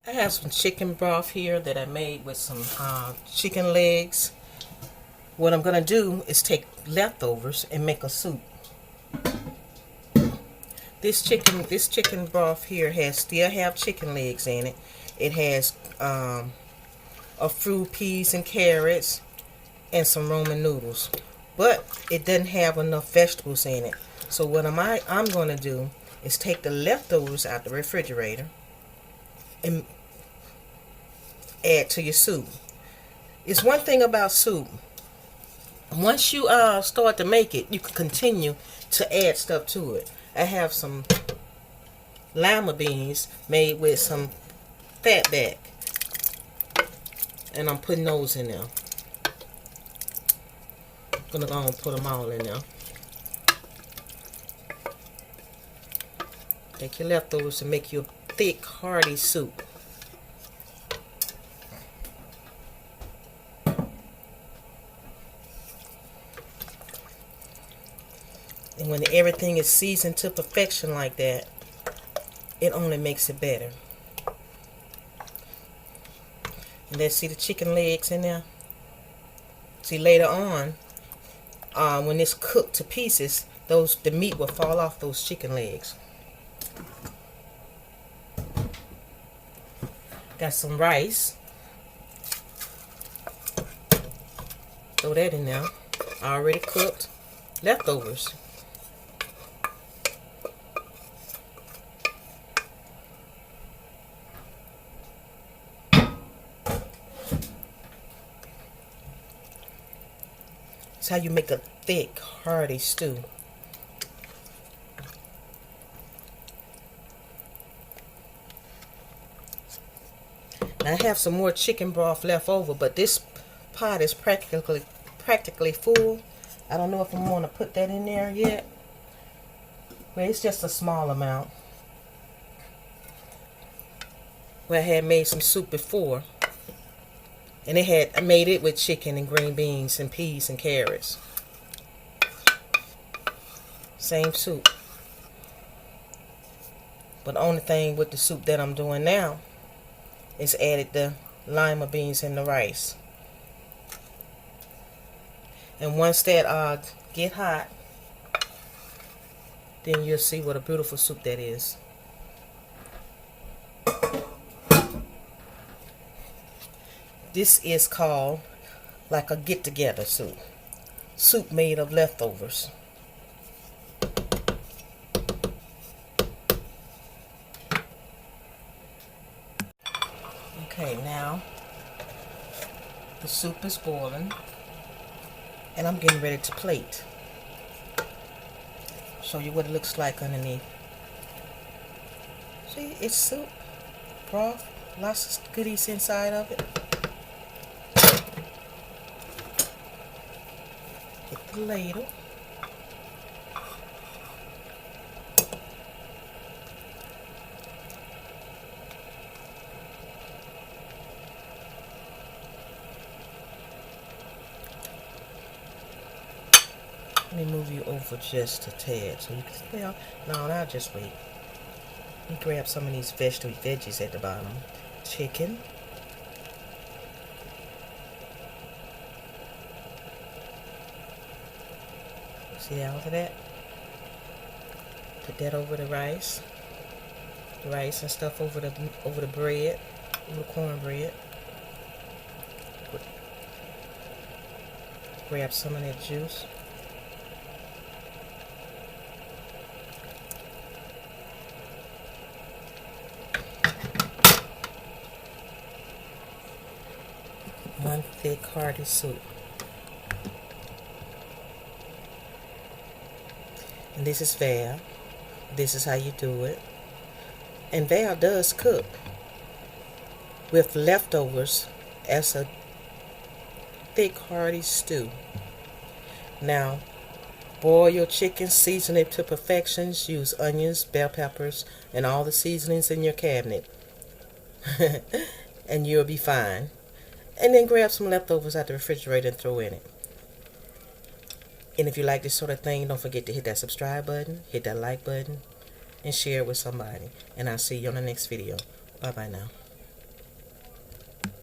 I have some chicken broth here that I made with some chicken legs. What I'm going to do is take leftovers and make a soup. This chicken broth here still have chicken legs in it. It has a few peas and carrots and some Roman noodles. But it doesn't have enough vegetables in it. So what I'm going to do is take the leftovers out the refrigerator and add to your soup. It's one thing about soup. Once you start to make it, you can continue to add stuff to it. I have some lima beans made with some fatback, and I'm putting those in there. I'm gonna go and put them all in there. Take your leftovers and make you a thick, hearty soup. And when everything is seasoned to perfection like that, it only makes it better. And let's see the chicken legs in there. See, later on, when it's cooked to pieces, the meat will fall off those chicken legs. Got some rice. Throw that in there. Already cooked. Leftovers. That's how you make a thick, hearty stew. Now I have some more chicken broth left over, but this pot is practically full. I don't know if I'm going to put that in there yet. But it's just a small amount. Where I had made some soup before. And I made it with chicken and green beans and peas and carrots. Same soup. But the only thing with the soup that I'm doing now is added the lima beans and the rice. And once that get hot, then you'll see what a beautiful soup that is. This is called like a get-together soup. Soup made of leftovers. Okay, now the soup is boiling and I'm getting ready to plate. Show you what it looks like underneath. See, it's soup, broth, lots of goodies inside of it. Get the ladle. Let me move you over just a tad so you can, well, no, I'll just wait. Let me grab some of these veggies at the bottom. Chicken. See all of that? Put that over the rice. The rice and stuff over the bread, over the cornbread. Grab some of that juice. One thick, hearty soup. And this is Val. This is how you do it. And Val does cook with leftovers as a thick, hearty stew. Now, boil your chicken, season it to perfection. Use onions, bell peppers, and all the seasonings in your cabinet. And you'll be fine. And then grab some leftovers out the refrigerator and throw in it. And if you like this sort of thing, don't forget to hit that subscribe button, hit that like button, and share it with somebody. And I'll see you on the next video. Bye-bye now.